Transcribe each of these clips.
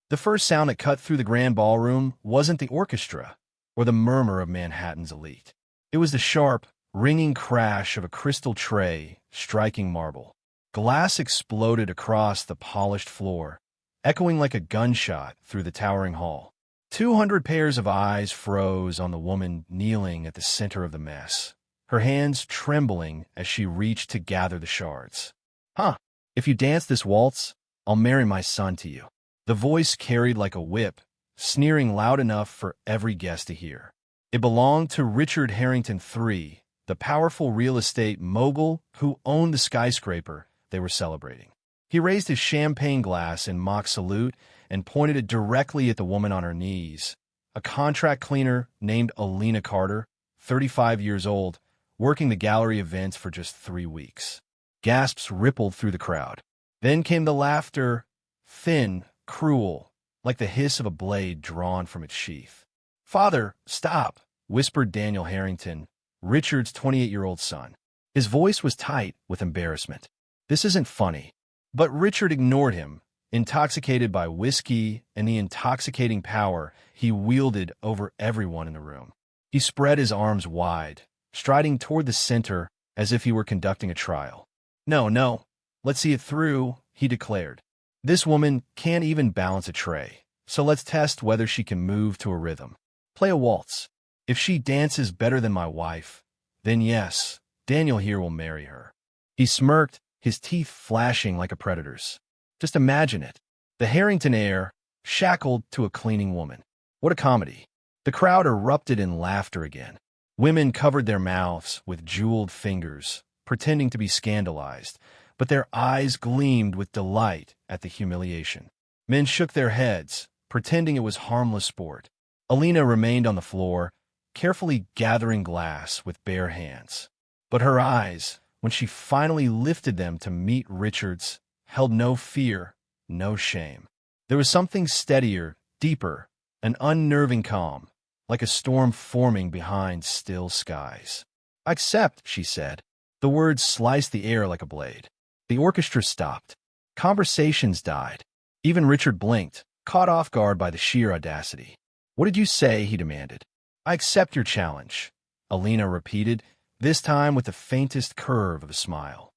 The first sound that cut through the grand ballroom wasn't the orchestra or the murmur of Manhattan's elite. It was the sharp, ringing crash of a crystal tray striking marble. Glass exploded across the polished floor, echoing like a gunshot through the towering hall. 200 pairs of eyes froze on the woman kneeling at the center of the mess, her hands trembling as she reached to gather the shards. "Huh, if you dance this waltz, I'll marry my son to you." The voice carried like a whip, sneering loud enough for every guest to hear. It belonged to Richard Harrington III, the powerful real estate mogul who owned the skyscraper they were celebrating. He raised his champagne glass in mock salute and pointed it directly at the woman on her knees, a contract cleaner named Alina Carter, 35 years old, working the gallery events for just 3 weeks. Gasps rippled through the crowd. Then came the laughter, thin, cruel, like the hiss of a blade drawn from its sheath. "Father, stop," whispered Daniel Harrington, Richard's 28-year-old son. His voice was tight with embarrassment. "This isn't funny." But Richard ignored him, intoxicated by whiskey and the intoxicating power he wielded over everyone in the room. He spread his arms wide, striding toward the center as if he were conducting a trial. "No, no, let's see it through," he declared. "This woman can't even balance a tray, so let's test whether she can move to a rhythm. Play a waltz. If she dances better than my wife, then yes, Daniel here will marry her." He smirked, his teeth flashing like a predator's. Just imagine it. The Harrington heir, shackled to a cleaning woman. What a comedy. The crowd erupted in laughter again. Women covered their mouths with jeweled fingers, pretending to be scandalized, but their eyes gleamed with delight at the humiliation. Men shook their heads, pretending it was harmless sport. Alina remained on the floor, carefully gathering glass with bare hands. But her eyes, when she finally lifted them to meet Richard's, held no fear, no shame. There was something steadier, deeper, an unnerving calm, like a storm forming behind still skies. "I accept," she said. The words sliced the air like a blade. The orchestra stopped. Conversations died. Even Richard blinked, caught off guard by the sheer audacity. "What did you say?" he demanded. "I accept your challenge," Alina repeated, this time with the faintest curve of a smile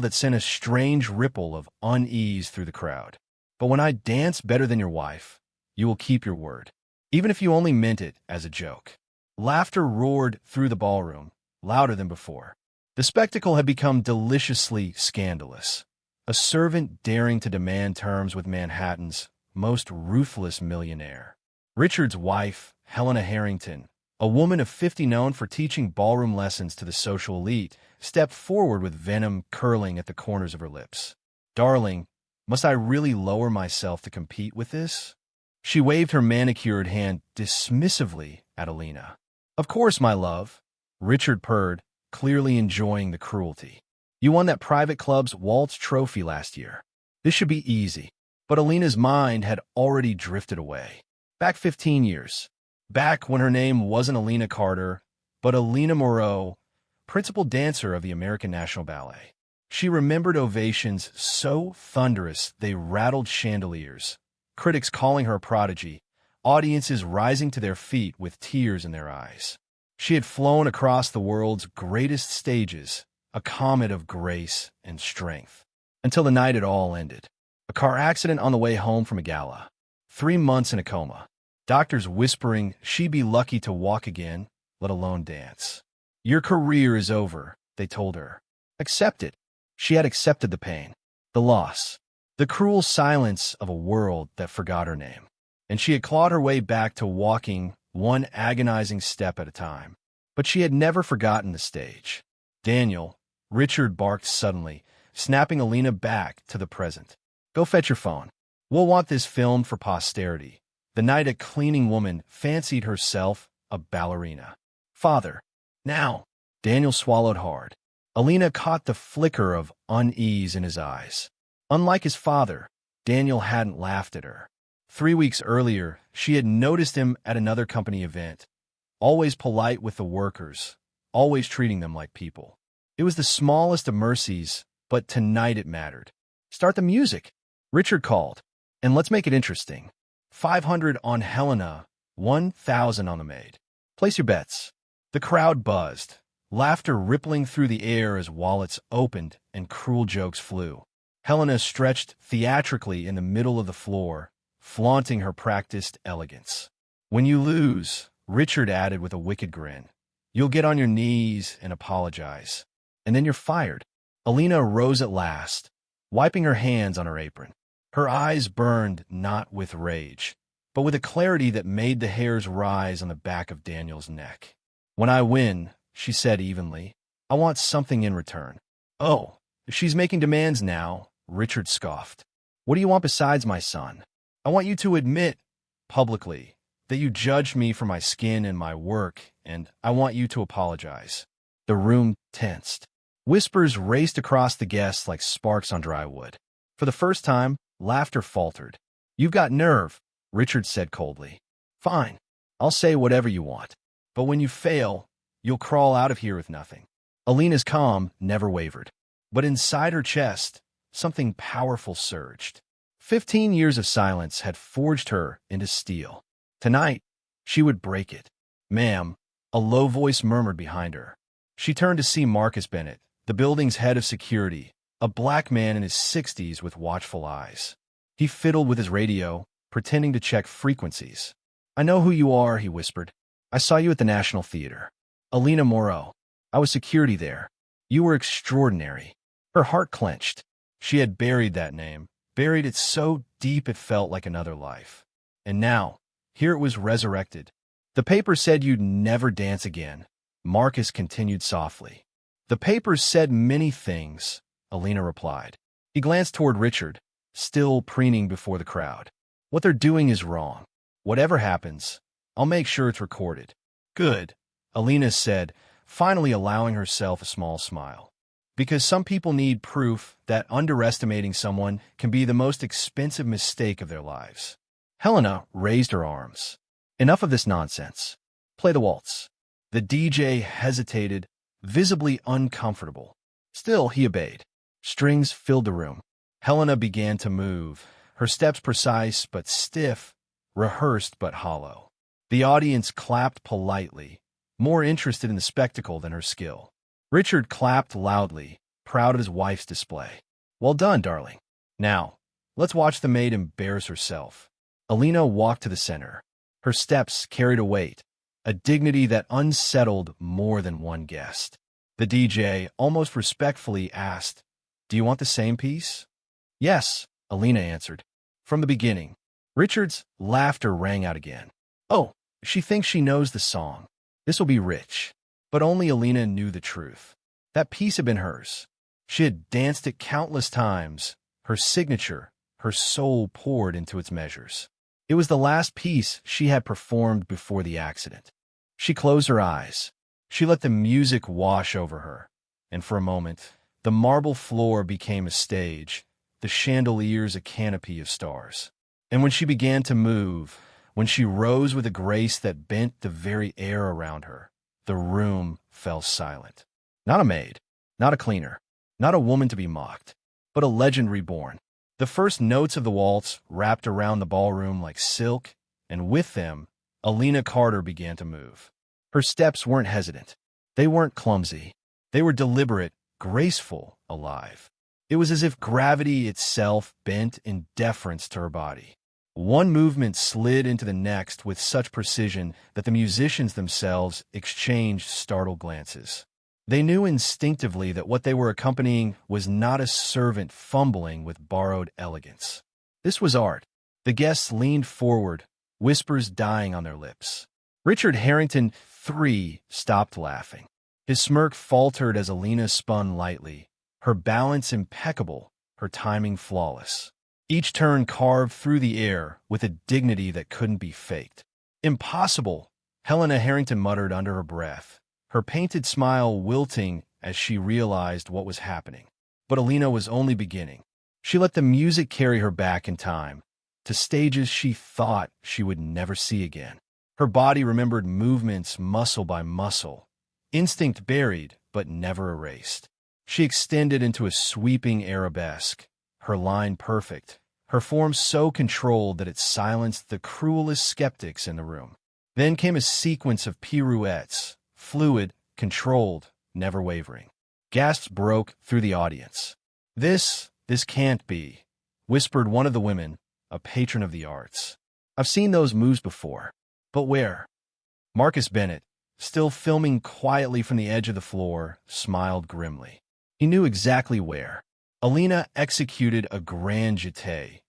that sent a strange ripple of unease through the crowd. "But when I dance better than your wife, you will keep your word, even if you only meant it as a joke." Laughter roared through the ballroom, louder than before. The spectacle had become deliciously scandalous. A servant daring to demand terms with Manhattan's most ruthless millionaire. Richard's wife, Helena Harrington, a woman of 50 known for teaching ballroom lessons to the social elite, stepped forward with venom curling at the corners of her lips. "Darling, must I really lower myself to compete with this?" She waved her manicured hand dismissively at Alina. "Of course, my love," Richard purred, clearly enjoying the cruelty. "You won that private club's WALTZ trophy last year. This should be easy." But Alina's mind had already drifted away. Back 15 years. Back when her name wasn't Alina Carter, but Alina Moreau, principal dancer of the American National Ballet. She remembered ovations so thunderous they rattled chandeliers, critics calling her a prodigy, audiences rising to their feet with tears in their eyes. She had flown across the world's greatest stages, a comet of grace and strength, until the night it all ended. A car accident on the way home from a gala. 3 months in a coma. Doctors whispering she'd be lucky to walk again, let alone dance. "Your career is over," they told her. Accept it. She had accepted the pain, the loss, the cruel silence of a world that forgot her name. And she had clawed her way back to walking one agonizing step at a time. But she had never forgotten the stage. "Daniel," Richard barked suddenly, snapping Alina back to the present. "Go fetch your phone. We'll want this filmed for posterity. The night a cleaning woman fancied herself a ballerina." "Father." "Now." Daniel swallowed hard. Alina caught the flicker of unease in his eyes. Unlike his father, Daniel hadn't laughed at her. 3 weeks earlier, she had noticed him at another company event, always polite with the workers, always treating them like people. It was the smallest of mercies, but tonight it mattered. "Start the music," Richard called. And let's make it interesting. 500 on Helena, 1,000 on the Maid. Place your bets. The crowd buzzed, laughter rippling through the air as wallets opened and cruel jokes flew. Helena stretched theatrically in the middle of the floor, flaunting her practiced elegance. When you lose, Richard added with a wicked grin, you'll get on your knees and apologize. And then you're fired. Alina rose at last, wiping her hands on her apron. Her eyes burned not with rage, but with a clarity that made the hairs rise on the back of Daniel's neck. When I win, she said evenly, I want something in return. Oh, she's making demands now, Richard scoffed. What do you want besides my son? I want you to admit, publicly, that you judged me for my skin and my work, and I want you to apologize. The room tensed. Whispers raced across the guests like sparks on dry wood. For the first time, laughter faltered. You've got nerve, Richard said coldly. Fine, I'll say whatever you want. But when you fail, you'll crawl out of here with nothing. Alina's calm never wavered. But inside her chest, something powerful surged. 15 years of silence had forged her into steel. Tonight, she would break it. Ma'am, a low voice murmured behind her. She turned to see Marcus Bennett, the building's head of security, a black man in his 60s with watchful eyes. He fiddled with his radio, pretending to check frequencies. I know who you are, he whispered. I saw you at the National Theater. Alina Moreau. I was security there. You were extraordinary. Her heart clenched. She had buried that name, buried it so deep it felt like another life. And now, here it was resurrected. The paper said you'd never dance again. Marcus continued softly. The papers said many things, Alina replied. He glanced toward Richard, still preening before the crowd. What they're doing is wrong. Whatever happens, I'll make sure it's recorded. Good, Alina said, finally allowing herself a small smile. Because some people need proof that underestimating someone can be the most expensive mistake of their lives. Helena raised her arms. Enough of this nonsense. Play the waltz. The DJ hesitated, visibly uncomfortable. Still, he obeyed. Strings filled the room. Helena began to move, her steps precise but stiff, rehearsed but hollow. The audience clapped politely, more interested in the spectacle than her skill. Richard clapped loudly, proud of his wife's display. Well done, darling. Now, let's watch the maid embarrass herself. Alina walked to the center. Her steps carried a weight, a dignity that unsettled more than one guest. The DJ almost respectfully asked, Do you want the same piece? Yes, Alina answered. From the beginning. Richard's laughter rang out again. Oh, she thinks she knows the song. This will be rich. But only Alina knew the truth. That piece had been hers. She had danced it countless times, her signature, her soul poured into its measures. It was the last piece she had performed before the accident. She closed her eyes. She let the music wash over her. And for a moment, the marble floor became a stage, the chandeliers a canopy of stars. And when she began to move, when she rose with a grace that bent the very air around her, the room fell silent. Not a maid, not a cleaner, not a woman to be mocked, but a legend reborn. The first notes of the waltz wrapped around the ballroom like silk, and with them, Alina Carter began to move. Her steps weren't hesitant. They weren't clumsy. They were deliberate, graceful, alive. It was as if gravity itself bent in deference to her body. One movement slid into the next with such precision that the musicians themselves exchanged startled glances. They knew instinctively that what they were accompanying was not a servant fumbling with borrowed elegance. This was art. The guests leaned forward, whispers dying on their lips. Richard Harrington, 3, stopped laughing. His smirk faltered as Alina spun lightly, her balance impeccable, her timing flawless. Each turn carved through the air with a dignity that couldn't be faked. Impossible, Helena Harrington muttered under her breath, her painted smile wilting as she realized what was happening. But Alina was only beginning. She let the music carry her back in time, to stages she thought she would never see again. Her body remembered movements muscle by muscle, instinct buried but never erased. She extended into a sweeping arabesque, her line perfect, her form so controlled that it silenced the cruelest skeptics in the room. Then came a sequence of pirouettes, fluid, controlled, never wavering. Gasps broke through the audience. This can't be," whispered one of the women, a patron of the arts. "I've seen those moves before. But where?" Marcus Bennett, still filming quietly from the edge of the floor, smiled grimly. He knew exactly where. Alina executed a grand jeté,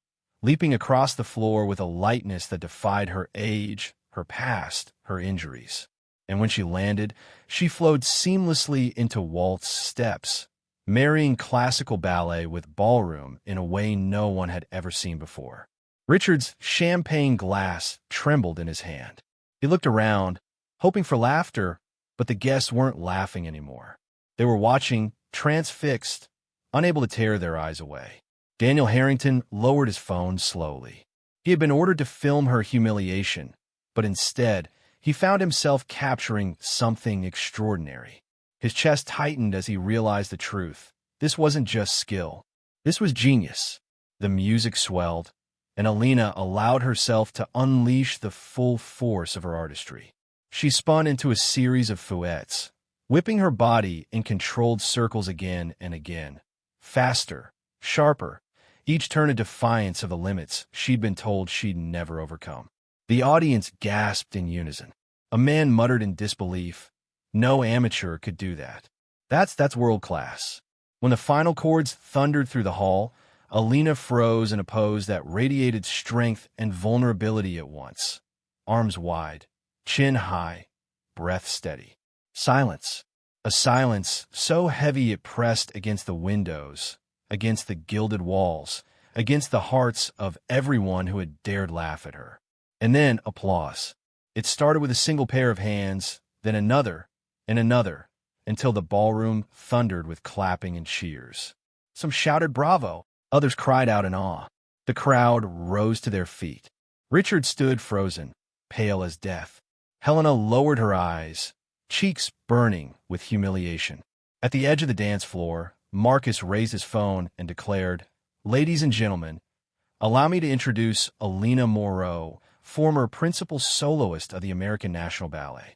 leaping across the floor with a lightness that defied her age, her past, her injuries. And when she landed, she flowed seamlessly into waltz steps, marrying classical ballet with ballroom in a way no one had ever seen before. Richard's champagne glass trembled in his hand. He looked around, hoping for laughter, but the guests weren't laughing anymore. They were watching, transfixed, unable to tear their eyes away. Daniel Harrington lowered his phone slowly. He had been ordered to film her humiliation, but instead, he found himself capturing something extraordinary. His chest tightened as he realized the truth. This wasn't just skill. This was genius. The music swelled, and Alina allowed herself to unleash the full force of her artistry. She spun into a series of fouettes, whipping her body in controlled circles again and again. Faster, sharper, each turn a defiance of the limits she'd been told she'd never overcome. The audience gasped in unison. A man muttered in disbelief, "No amateur could do that. That's world class." When the final chords thundered through the hall, Alina froze in a pose that radiated strength and vulnerability at once. Arms wide, chin high, breath steady. Silence. A silence so heavy it pressed against the windows, against the gilded walls, against the hearts of everyone who had dared laugh at her. And then applause. It started with a single pair of hands, then another, and another, until the ballroom thundered with clapping and cheers. Some shouted bravo, others cried out in awe. The crowd rose to their feet. Richard stood frozen, pale as death. Helena lowered her eyes, cheeks burning with humiliation. At the edge of the dance floor, Marcus raised his phone and declared, "Ladies and gentlemen, allow me to introduce Alina Moreau, former principal soloist of the American National Ballet."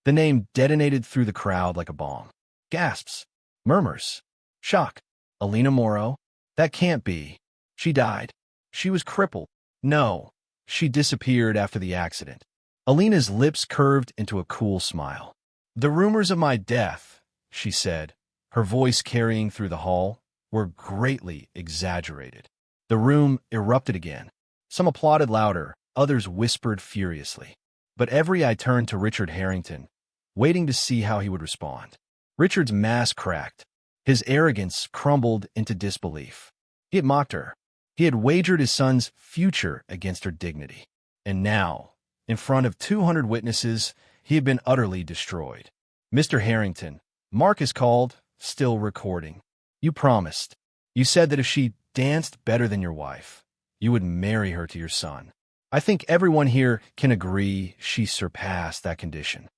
The name detonated through the crowd like a bomb. Gasps, murmurs, shock. Alina Moreau? That can't be. She died. She was crippled. No, she disappeared after the accident. Alina's lips curved into a cool smile. "The rumors of my death," she said, her voice carrying through the hall, "were greatly exaggerated." The room erupted again. Some applauded louder, others whispered furiously. But every eye turned to Richard Harrington, waiting to see how he would respond. Richard's mask cracked. His arrogance crumbled into disbelief. He had mocked her. He had wagered his son's future against her dignity. And now, in front of 200 witnesses, he had been utterly destroyed. "Mr. Harrington," Marcus called, still recording. "You promised. You said that if she danced better than your wife, you would marry her to your son. I think everyone here can agree she surpassed that condition."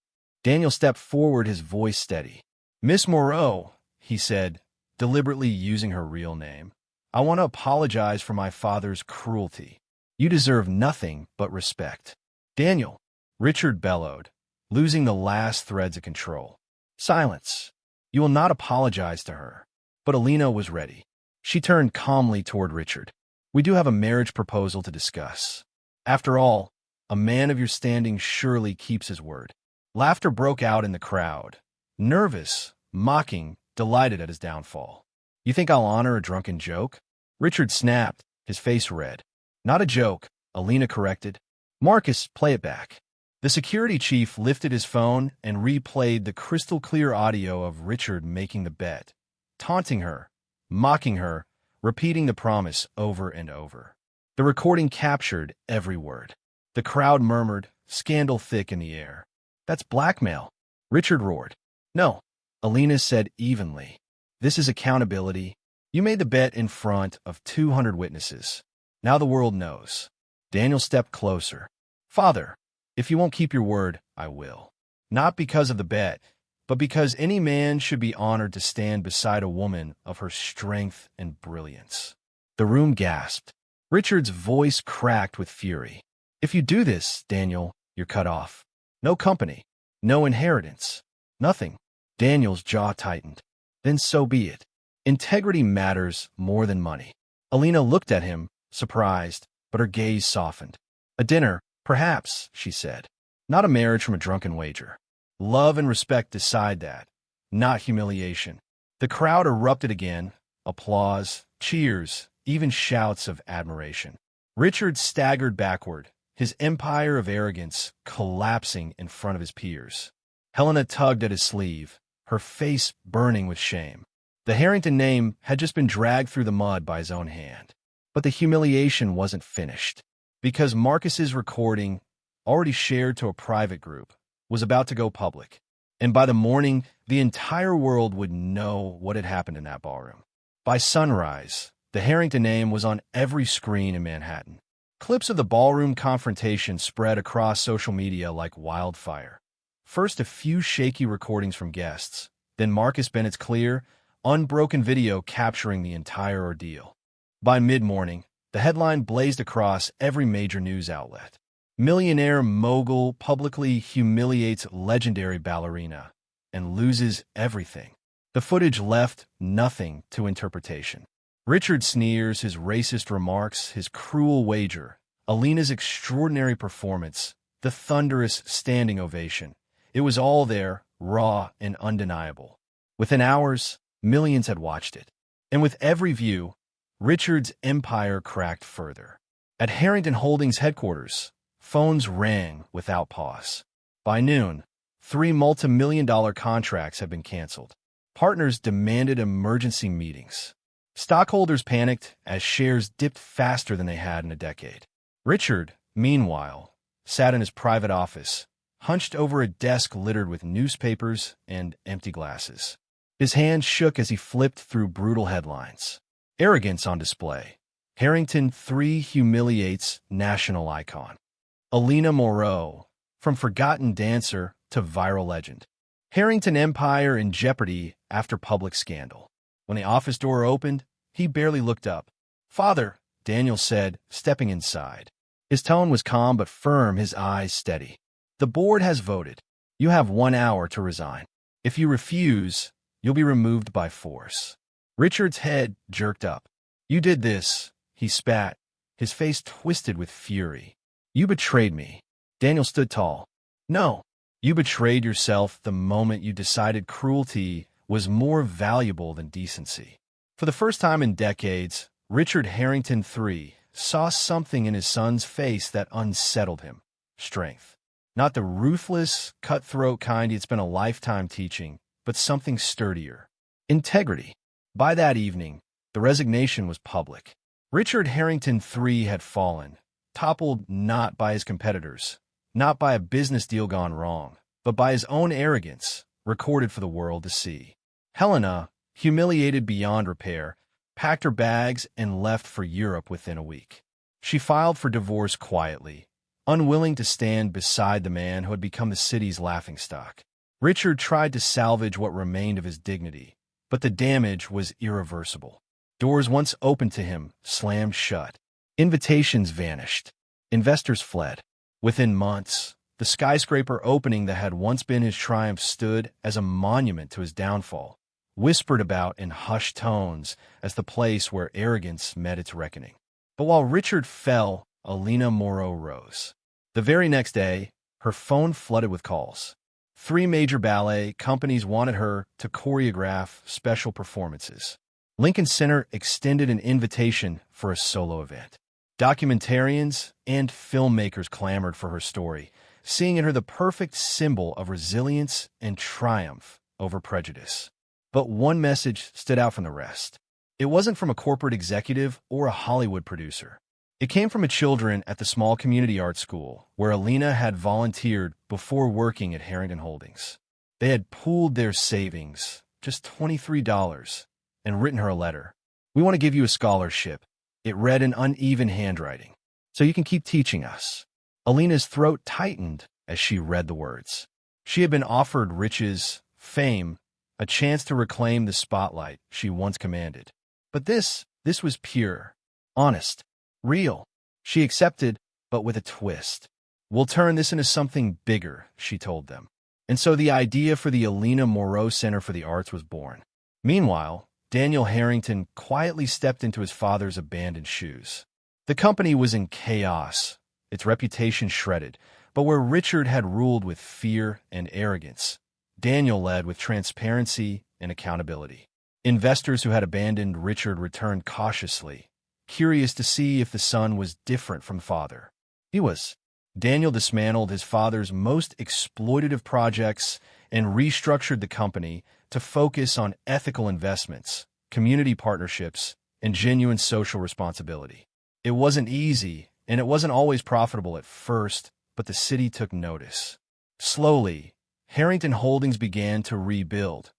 Daniel stepped forward, his voice steady. "Miss Moreau," he said, deliberately using her real name, "I want to apologize for my father's cruelty. You deserve nothing but respect." "Daniel," Richard bellowed, losing the last threads of control. "Silence. You will not apologize to her." But Alina was ready. She turned calmly toward Richard. "We do have a marriage proposal to discuss. After all, a man of your standing surely keeps his word." Laughter broke out in the crowd. Nervous, mocking, delighted at his downfall. "You think I'll honor a drunken joke?" Richard snapped, his face red. "Not a joke," Alina corrected. "Marcus, play it back." The security chief lifted his phone and replayed the crystal-clear audio of Richard making the bet, taunting her, mocking her, repeating the promise over and over. The recording captured every word. The crowd murmured, scandal thick in the air. "That's blackmail," Richard roared. "No," Alina said evenly. "This is accountability. You made the bet in front of 200 witnesses. Now the world knows." Daniel stepped closer. "Father, if you won't keep your word, I will. Not because of the bet, but because any man should be honored to stand beside a woman of her strength and brilliance." The room gasped. Richard's voice cracked with fury. If you do this, Daniel, you're cut off. No company, no inheritance, nothing. Daniel's jaw tightened. Then so be it. Integrity matters more than money. Alina looked at him, surprised, but her gaze softened. A dinner, perhaps, she said. Not a marriage from a drunken wager. Love and respect decide that, not humiliation. The crowd erupted again, applause, cheers, even shouts of admiration. Richard staggered backward, his empire of arrogance collapsing in front of his peers. Helena tugged at his sleeve, her face burning with shame. The Harrington name had just been dragged through the mud by his own hand. But the humiliation wasn't finished, because Marcus's recording, already shared to a private group, was about to go public. And by the morning, the entire world would know what had happened in that ballroom. By sunrise, the Harrington name was on every screen in Manhattan. Clips of the ballroom confrontation spread across social media like wildfire. First a few shaky recordings from guests, then Marcus Bennett's clear, unbroken video capturing the entire ordeal. By mid-morning, the headline blazed across every major news outlet. Millionaire mogul publicly humiliates legendary ballerina and loses everything. The footage left nothing to interpretation. Richard sneers, his racist remarks, his cruel wager, Alina's extraordinary performance, the thunderous standing ovation. It was all there, raw and undeniable. Within hours, millions had watched it. And with every view, Richard's empire cracked further. At Harrington Holdings headquarters, phones rang without pause. By noon, 3 multi-million-dollar contracts had been canceled. Partners demanded emergency meetings. Stockholders panicked as shares dipped faster than they had in a decade. Richard, meanwhile, sat in his private office, hunched over a desk littered with newspapers and empty glasses. His hands shook as he flipped through brutal headlines. Arrogance on display. Harrington 3 humiliates national icon. Alina Moreau, from forgotten dancer to viral legend. Harrington empire in jeopardy after public scandal. When the office door opened, he barely looked up. "Father," Daniel said, stepping inside. His tone was calm but firm, his eyes steady. "The board has voted. You have 1 hour to resign. If you refuse, you'll be removed by force." Richard's head jerked up. "You did this," he spat, his face twisted with fury. "You betrayed me." Daniel stood tall. "No, you betrayed yourself the moment you decided cruelty was more valuable than decency." For the first time in decades, Richard Harrington III saw something in his son's face that unsettled him. Strength. Not the ruthless, cutthroat kind he had spent a lifetime teaching, but something sturdier. Integrity. By that evening, the resignation was public. Richard Harrington III had fallen, toppled not by his competitors, not by a business deal gone wrong, but by his own arrogance, recorded for the world to see. Helena, humiliated beyond repair, packed her bags and left for Europe within a week. She filed for divorce quietly, unwilling to stand beside the man who had become the city's laughingstock. Richard tried to salvage what remained of his dignity, but the damage was irreversible. Doors once open to him slammed shut. Invitations vanished. Investors fled. Within months, the skyscraper opening that had once been his triumph stood as a monument to his downfall, whispered about in hushed tones as the place where arrogance met its reckoning. But while Richard fell, Alina Moreau rose. The very next day, her phone flooded with calls. 3 major ballet companies wanted her to choreograph special performances. Lincoln Center extended an invitation for a solo event. Documentarians and filmmakers clamored for her story, seeing in her the perfect symbol of resilience and triumph over prejudice. But one message stood out from the rest. It wasn't from a corporate executive or a Hollywood producer. It came from children at the small community art school where Alina had volunteered before working at Harrington Holdings. They had pooled their savings, just $23, and written her a letter. "We want to give you a scholarship," it read in uneven handwriting, "so you can keep teaching us." Alina's throat tightened as she read the words. She had been offered riches, fame, a chance to reclaim the spotlight she once commanded. But this was pure, honest. Real. She accepted, but with a twist. We'll turn this into something bigger, she told them. And so the idea for the Alina Moreau Center for the Arts was born. Meanwhile, Daniel Harrington quietly stepped into his father's abandoned shoes. The company was in chaos, its reputation shredded, but where Richard had ruled with fear and arrogance, Daniel led with transparency and accountability. Investors who had abandoned Richard returned cautiously, curious to see if the son was different from father. He was. Daniel dismantled his father's most exploitative projects and restructured the company to focus on ethical investments, community partnerships, and genuine social responsibility. It wasn't easy, and it wasn't always profitable at first, but the city took notice. Slowly, Harrington Holdings began to rebuild,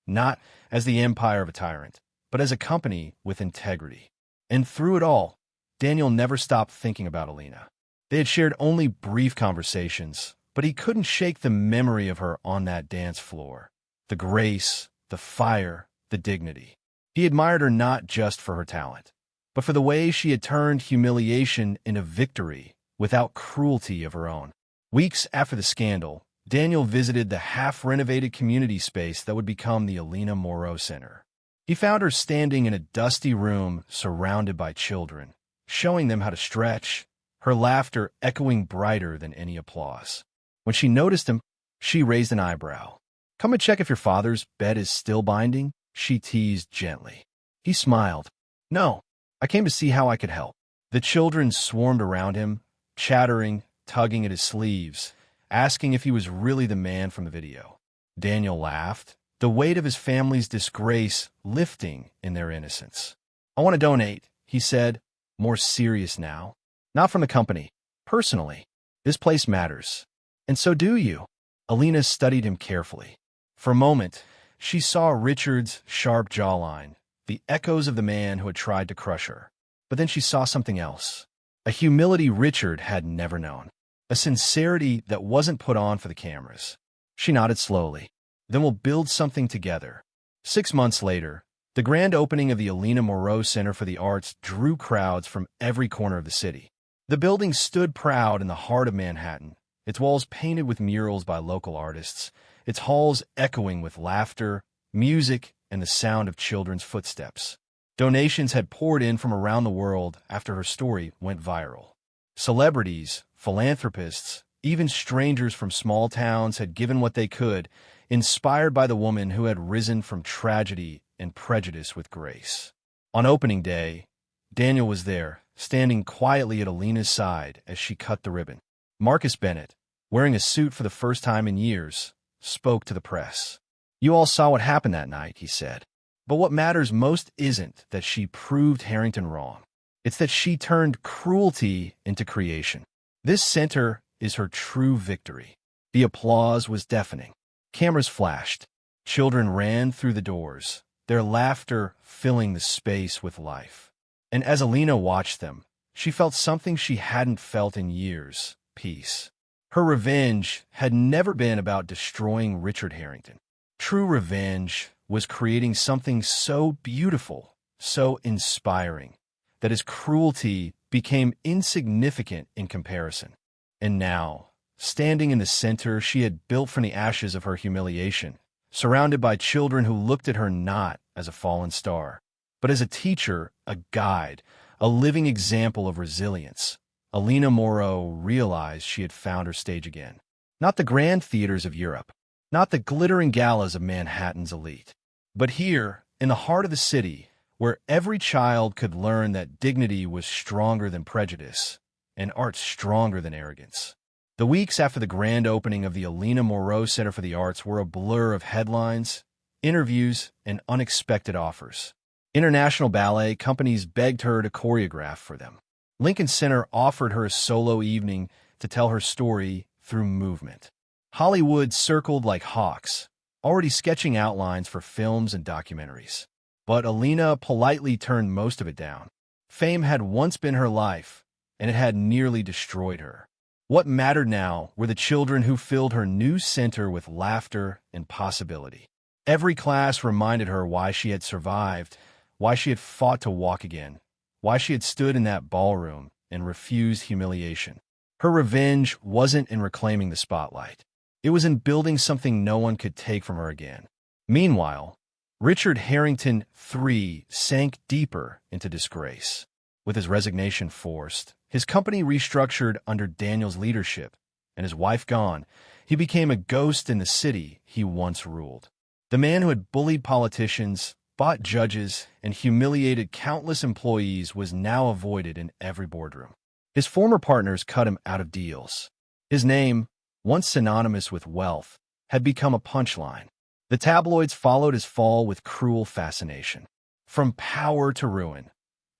not as the empire of a tyrant, but as a company with integrity. And through it all, Daniel never stopped thinking about Alina. They had shared only brief conversations, but he couldn't shake the memory of her on that dance floor. The grace, the fire, the dignity. He admired her not just for her talent, but for the way she had turned humiliation into victory without cruelty of her own. Weeks after the scandal, Daniel visited the half-renovated community space that would become the Alina Moreau Center. He found her standing in a dusty room surrounded by children, showing them how to stretch, her laughter echoing brighter than any applause. When she noticed him, she raised an eyebrow. "Come and check if your father's bed is still binding," she teased gently. He smiled. "No, I came to see how I could help." The children swarmed around him, chattering, tugging at his sleeves, asking if he was really the man from the video. Daniel laughed, the weight of his family's disgrace lifting in their innocence. "I want to donate," he said, more serious now. "Not from the company. Personally. This place matters. And so do you." Alina studied him carefully. For a moment, she saw Richard's sharp jawline, the echoes of the man who had tried to crush her. But then she saw something else. A humility Richard had never known. A sincerity that wasn't put on for the cameras. She nodded slowly. "Then we'll build something together." 6 months later, the grand opening of the Alina Moreau Center for the Arts drew crowds from every corner of the city. The building stood proud in the heart of Manhattan, its walls painted with murals by local artists, its halls echoing with laughter, music, and the sound of children's footsteps. Donations had poured in from around the world after her story went viral. Celebrities, philanthropists, even strangers from small towns had given what they could, inspired by the woman who had risen from tragedy and prejudice with grace. On opening day, Daniel was there, standing quietly at Alina's side as she cut the ribbon. Marcus Bennett, wearing a suit for the first time in years, spoke to the press. "You all saw what happened that night," he said. "But what matters most isn't that she proved Harrington wrong. It's that she turned cruelty into creation. This center is her true victory." The applause was deafening. Cameras flashed. Children ran through the doors, their laughter filling the space with life. And as Alina watched them, she felt something she hadn't felt in years: peace. Her revenge had never been about destroying Richard Harrington. True revenge was creating something so beautiful, so inspiring, that his cruelty became insignificant in comparison. And now, standing in the center she had built from the ashes of her humiliation, surrounded by children who looked at her not as a fallen star, but as a teacher, a guide, a living example of resilience, Alina Moreau realized she had found her stage again. Not the grand theaters of Europe, not the glittering galas of Manhattan's elite, but here, in the heart of the city, where every child could learn that dignity was stronger than prejudice, and art stronger than arrogance. The weeks after the grand opening of the Alina Moreau Center for the Arts were a blur of headlines, interviews, and unexpected offers. International ballet companies begged her to choreograph for them. Lincoln Center offered her a solo evening to tell her story through movement. Hollywood circled like hawks, already sketching outlines for films and documentaries. But Alina politely turned most of it down. Fame had once been her life, and it had nearly destroyed her. What mattered now were the children who filled her new center with laughter and possibility. Every class reminded her why she had survived, why she had fought to walk again, why she had stood in that ballroom and refused humiliation. Her revenge wasn't in reclaiming the spotlight. It was in building something no one could take from her again. Meanwhile, Richard Harrington III sank deeper into disgrace. With his resignation forced, his company restructured under Daniel's leadership, and his wife gone, he became a ghost in the city he once ruled. The man who had bullied politicians, bought judges, and humiliated countless employees was now avoided in every boardroom. His former partners cut him out of deals. His name, once synonymous with wealth, had become a punchline. The tabloids followed his fall with cruel fascination. From power to ruin,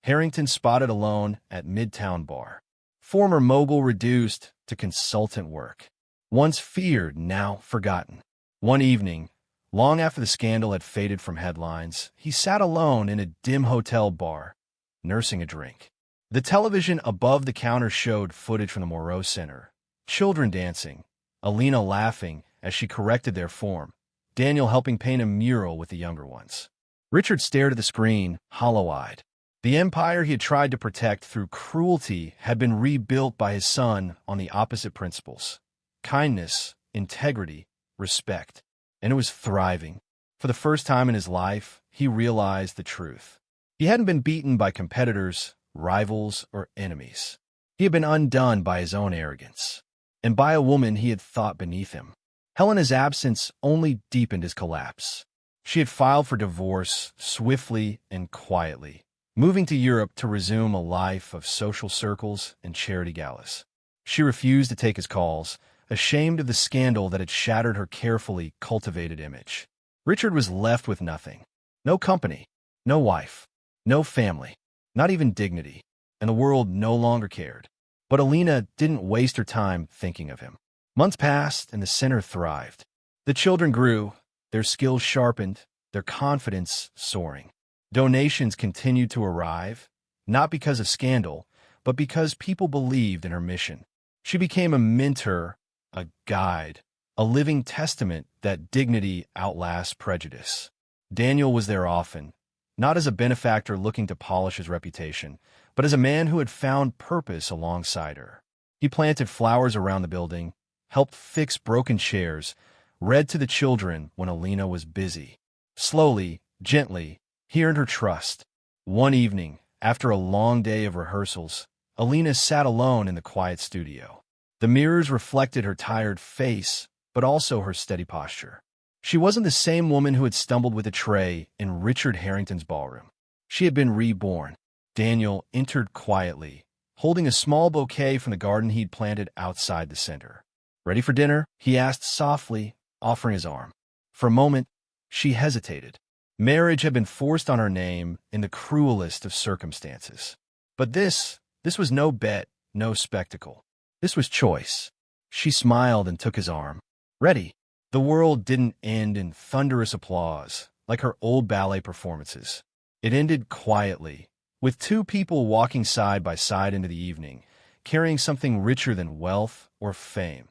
Harrington spotted alone at Midtown Bar. Former mogul reduced to consultant work. Once feared, now forgotten. One evening, long after the scandal had faded from headlines, he sat alone in a dim hotel bar, nursing a drink. The television above the counter showed footage from the Moreau Center. Children dancing, Alina laughing as she corrected their form, Daniel helping paint a mural with the younger ones. Richard stared at the screen, hollow-eyed. The empire he had tried to protect through cruelty had been rebuilt by his son on the opposite principles: kindness, integrity, respect. And it was thriving. For the first time in his life, he realized the truth. He hadn't been beaten by competitors, rivals, or enemies. He had been undone by his own arrogance, and by a woman he had thought beneath him. Helena's absence only deepened his collapse. She had filed for divorce swiftly and quietly, moving to Europe to resume a life of social circles and charity galas. She refused to take his calls, ashamed of the scandal that had shattered her carefully cultivated image. Richard was left with nothing. No company, no wife, no family, not even dignity, and the world no longer cared. But Alina didn't waste her time thinking of him. Months passed, and the center thrived. The children grew, their skills sharpened, their confidence soaring. Donations continued to arrive, not because of scandal, but because people believed in her mission. She became a mentor, a guide, a living testament that dignity outlasts prejudice. Daniel was there often, not as a benefactor looking to polish his reputation, but as a man who had found purpose alongside her. He planted flowers around the building, helped fix broken chairs, read to the children when Alina was busy. Slowly, gently, he earned her trust. One evening, after a long day of rehearsals, Alina sat alone in the quiet studio. The mirrors reflected her tired face, but also her steady posture. She wasn't the same woman who had stumbled with a tray in Richard Harrington's ballroom. She had been reborn. Daniel entered quietly, holding a small bouquet from the garden he'd planted outside the center. "Ready for dinner?" he asked softly, offering his arm. For a moment, she hesitated. Marriage had been forced on her name in the cruelest of circumstances. But this was no bet, no spectacle. This was choice. She smiled and took his arm. Ready. The world didn't end in thunderous applause, like her old ballet performances. It ended quietly, with two people walking side by side into the evening, carrying something richer than wealth or fame: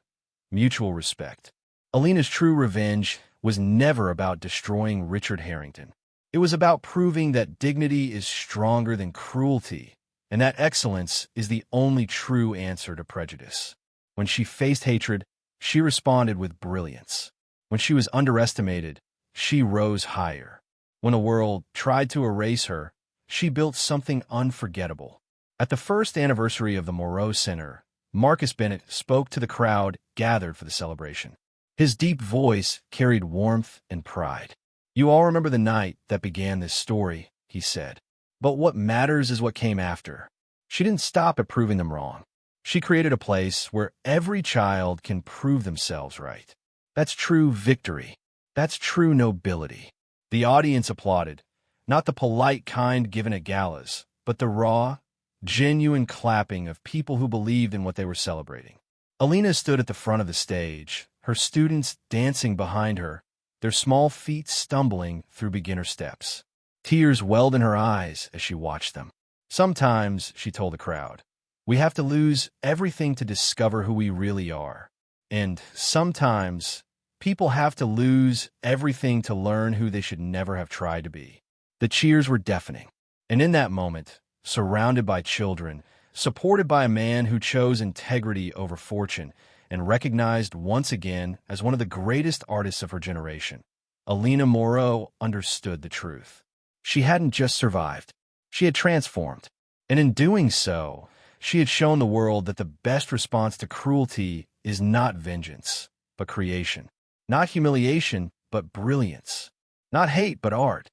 mutual respect. Alina's true revenge was never about destroying Richard Harrington. It was about proving that dignity is stronger than cruelty, and that excellence is the only true answer to prejudice. When she faced hatred, she responded with brilliance. When she was underestimated, she rose higher. When the world tried to erase her, she built something unforgettable. At the first anniversary of the Moreau Center, Marcus Bennett spoke to the crowd gathered for the celebration. His deep voice carried warmth and pride. "You all remember the night that began this story," he said. "But what matters is what came after." She didn't stop at proving them wrong. She created a place where every child can prove themselves right. That's true victory. That's true nobility. The audience applauded, not the polite kind given at galas, but the raw, genuine clapping of people who believed in what they were celebrating. Alina stood at the front of the stage, her students dancing behind her, their small feet stumbling through beginner steps. Tears welled in her eyes as she watched them. "Sometimes," she told the crowd, "we have to lose everything to discover who we really are. And sometimes, people have to lose everything to learn who they should never have tried to be." The cheers were deafening. And in that moment, surrounded by children, supported by a man who chose integrity over fortune, and recognized once again as one of the greatest artists of her generation. Alina Moreau understood the truth. She hadn't just survived. She had transformed. And in doing so, she had shown the world that the best response to cruelty is not vengeance, but creation. Not humiliation, but brilliance. Not hate, but art.